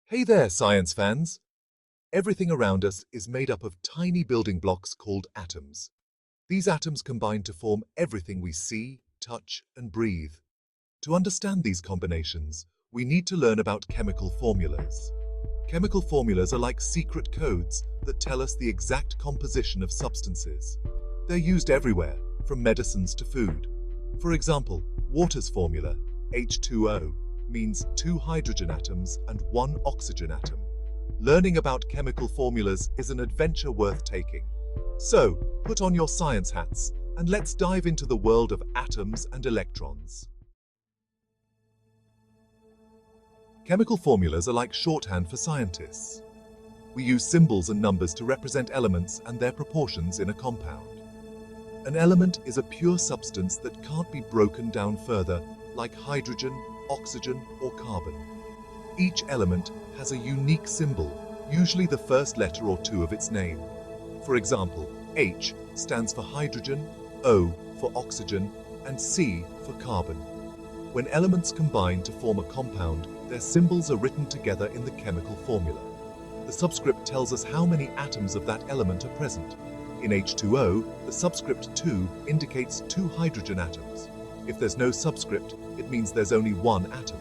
Hey there, science fans! Everything around us is made up of tiny building blocks called atoms. These atoms combine to form everything we see, touch, and breathe. To understand these combinations, we need to learn about chemical formulas. Chemical formulas are like secret codes that tell us the exact composition of substances. They're used everywhere, from medicines to food. For example, water's formula, H2O, means 2 hydrogen atoms and 1 oxygen atom. Learning about chemical formulas is an adventure worth taking. So, put on your science hats and let's dive into the world of atoms and electrons. Chemical formulas are like shorthand for scientists. We use symbols and numbers to represent elements and their proportions in a compound. An element is a pure substance that can't be broken down further, like hydrogen, oxygen, or carbon. Each element has a unique symbol, usually the first letter or two of its name. For example, H stands for hydrogen, O for oxygen, and C for carbon. When elements combine to form a compound, their symbols are written together in the chemical formula. The subscript tells us how many atoms of that element are present. In H2O, the subscript 2 indicates 2 hydrogen atoms. If there's no subscript, it means there's only 1 atom.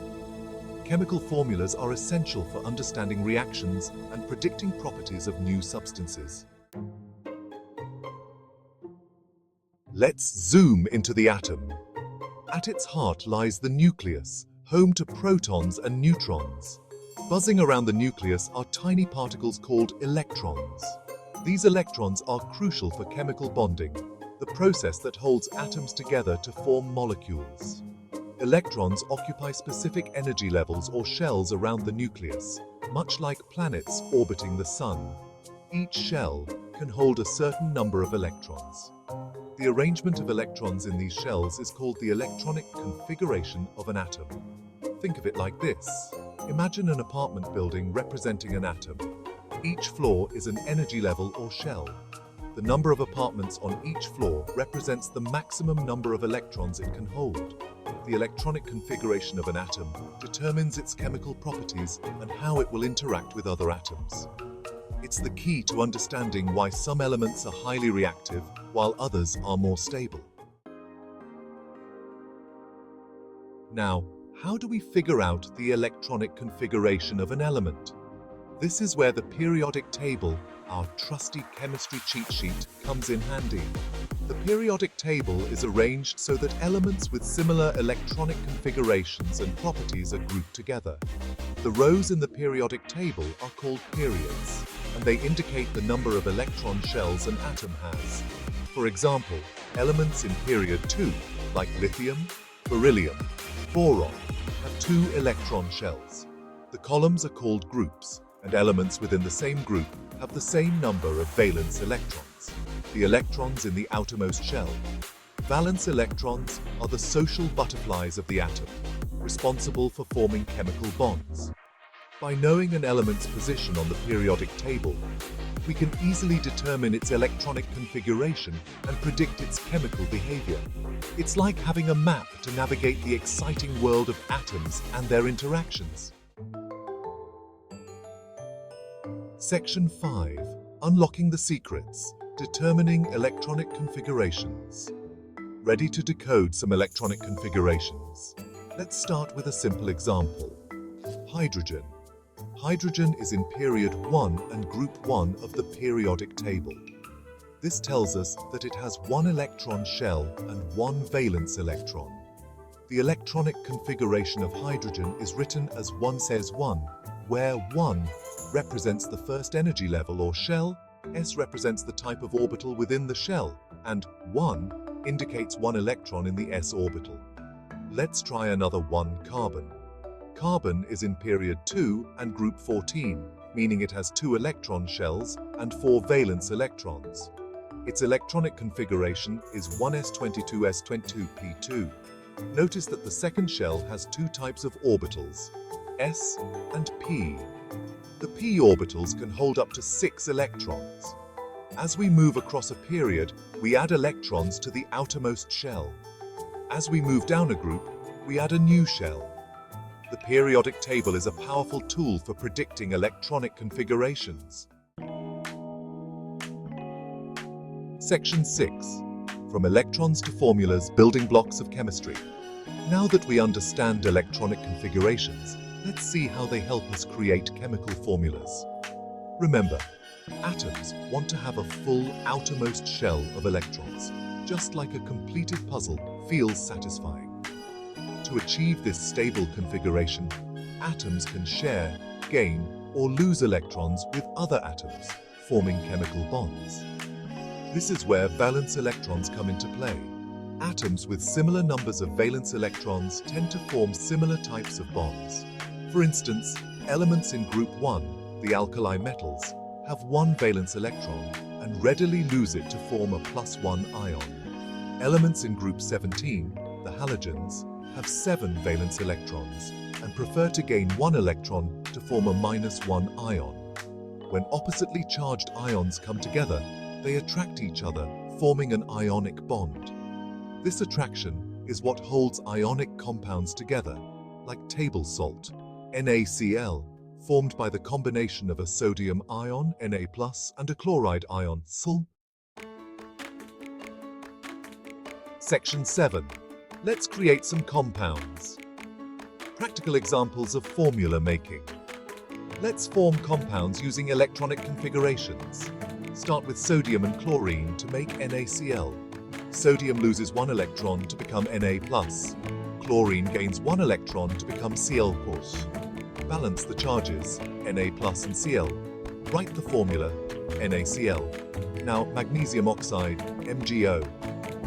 Chemical formulas are essential for understanding reactions and predicting properties of new substances. Let's zoom into the atom. At its heart lies the nucleus, home to protons and neutrons. Buzzing around the nucleus are tiny particles called electrons. These electrons are crucial for chemical bonding, the process that holds atoms together to form molecules. Electrons occupy specific energy levels or shells around the nucleus, much like planets orbiting the Sun. Each shell can hold a certain number of electrons. The arrangement of electrons in these shells is called the electronic configuration of an atom. Think of it like this. Imagine an apartment building representing an atom. Each floor is an energy level or shell. The number of apartments on each floor represents the maximum number of electrons it can hold. The electronic configuration of an atom determines its chemical properties and how it will interact with other atoms. It's the key to understanding why some elements are highly reactive while others are more stable. Now, how do we figure out the electronic configuration of an element? This is where the periodic table, our trusty chemistry cheat sheet, comes in handy. The periodic table is arranged so that elements with similar electronic configurations and properties are grouped together. The rows in the periodic table are called periods, and they indicate the number of electron shells an atom has. For example, elements in period 2, like lithium, beryllium, boron, have 2 electron shells. The columns are called groups, and elements within the same group have the same number of valence electrons, the electrons in the outermost shell. Valence electrons are the social butterflies of the atom, responsible for forming chemical bonds. By knowing an element's position on the periodic table, we can easily determine its electronic configuration and predict its chemical behavior. It's like having a map to navigate the exciting world of atoms and their interactions. Section 5. Unlocking the secrets, determining electronic configurations. Ready to decode some electronic configurations? Let's start with a simple example. Hydrogen. Hydrogen is in period 1 and group 1 of the periodic table. This tells us that it has 1 electron shell and 1 valence electron. The electronic configuration of hydrogen is written as 1 says 1, where 1 represents the first energy level or shell, S represents the type of orbital within the shell, and 1 indicates 1 electron in the s orbital. Let's try another 1 carbon. Carbon is in period 2 and group 14, meaning it has 2 electron shells and 4 valence electrons. Its electronic configuration is 1s22s22p2. Notice that the second shell has 2 types of orbitals, s and p. The p orbitals can hold up to 6 electrons. As we move across a period, we add electrons to the outermost shell. As we move down a group, we add a new shell. The periodic table is a powerful tool for predicting electronic configurations. Section 6. From electrons to formulas, building blocks of chemistry. Now that we understand electronic configurations, let's see how they help us create chemical formulas. Remember, atoms want to have a full outermost shell of electrons, just like a completed puzzle feels satisfying. To achieve this stable configuration, atoms can share, gain, or lose electrons with other atoms, forming chemical bonds. This is where valence electrons come into play. Atoms with similar numbers of valence electrons tend to form similar types of bonds. For instance, elements in group 1, the alkali metals, have one valence electron and readily lose it to form a +1 ion. Elements in group 17, the halogens, have 7 valence electrons and prefer to gain 1 electron to form a -1 ion. When oppositely charged ions come together, they attract each other, forming an ionic bond. This attraction is what holds ionic compounds together, like table salt, NaCl, formed by the combination of a sodium ion, Na+, and a chloride ion, Cl. Section 7. Let's create some compounds. Practical examples of formula making. Let's form compounds using electronic configurations. Start with sodium and chlorine to make NaCl. Sodium loses 1 electron to become Na+. Chlorine gains 1 electron to become Cl+. Balance the charges, Na+ and Cl. Write the formula, NaCl. Now magnesium oxide, MgO.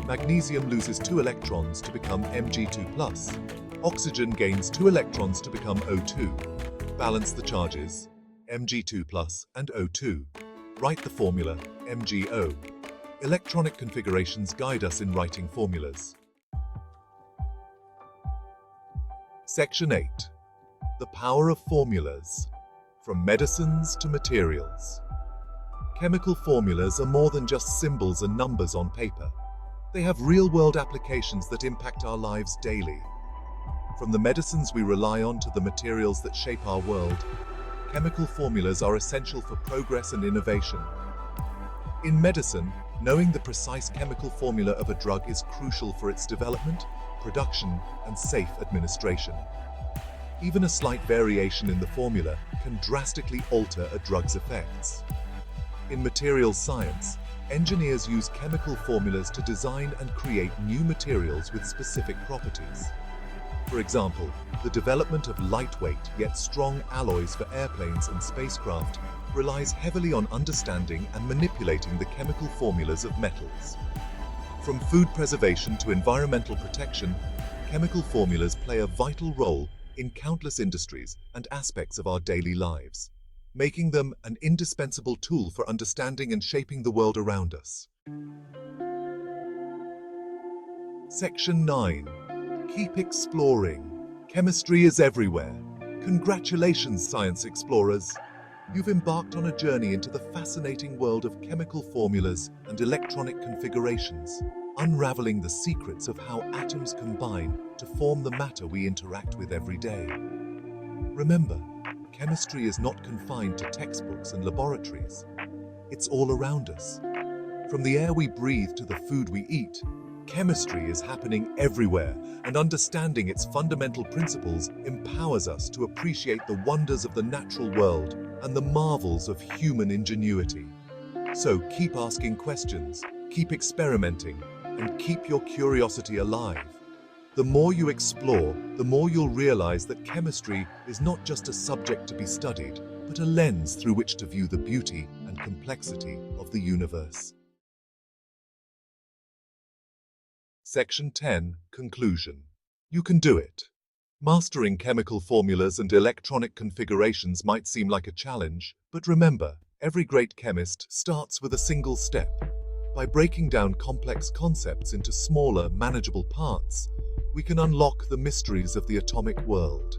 Magnesium loses 2 electrons to become Mg2+. Oxygen gains 2 electrons to become O2. Balance the charges, Mg2+ and O2. Write the formula, MgO. Electronic configurations guide us in writing formulas. Section 8. The power of formulas. From medicines to materials. Chemical formulas are more than just symbols and numbers on paper. They have real-world applications that impact our lives daily. From the medicines we rely on to the materials that shape our world, chemical formulas are essential for progress and innovation. In medicine, knowing the precise chemical formula of a drug is crucial for its development, production, and safe administration. Even a slight variation in the formula can drastically alter a drug's effects. In materials science, engineers use chemical formulas to design and create new materials with specific properties. For example, the development of lightweight yet strong alloys for airplanes and spacecraft relies heavily on understanding and manipulating the chemical formulas of metals. From food preservation to environmental protection, chemical formulas play a vital role in countless industries and aspects of our daily lives, making them an indispensable tool for understanding and shaping the world around us. Section 9. Keep exploring. Chemistry is everywhere. Congratulations, science explorers! You've embarked on a journey into the fascinating world of chemical formulas and electronic configurations, unraveling the secrets of how atoms combine to form the matter we interact with every day. Remember, chemistry is not confined to textbooks and laboratories. It's all around us. From the air we breathe to the food we eat, chemistry is happening everywhere, and understanding its fundamental principles empowers us to appreciate the wonders of the natural world and the marvels of human ingenuity. So keep asking questions, keep experimenting, and keep your curiosity alive. The more you explore, the more you'll realize that chemistry is not just a subject to be studied, but a lens through which to view the beauty and complexity of the universe. Section 10. Conclusion. You can do it. Mastering chemical formulas and electronic configurations might seem like a challenge, but remember, every great chemist starts with a single step. By breaking down complex concepts into smaller, manageable parts, we can unlock the mysteries of the atomic world.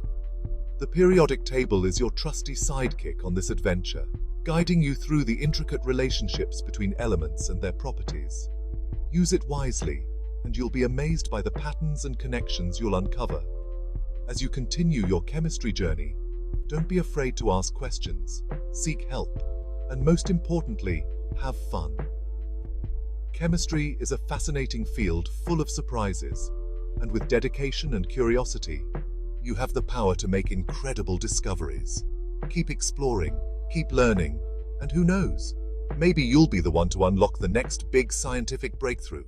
The periodic table is your trusty sidekick on this adventure, guiding you through the intricate relationships between elements and their properties. Use it wisely, and you'll be amazed by the patterns and connections you'll uncover. As you continue your chemistry journey, don't be afraid to ask questions, seek help, and most importantly, have fun. Chemistry is a fascinating field full of surprises, and with dedication and curiosity, you have the power to make incredible discoveries. Keep exploring, keep learning, and who knows, maybe you'll be the one to unlock the next big scientific breakthrough.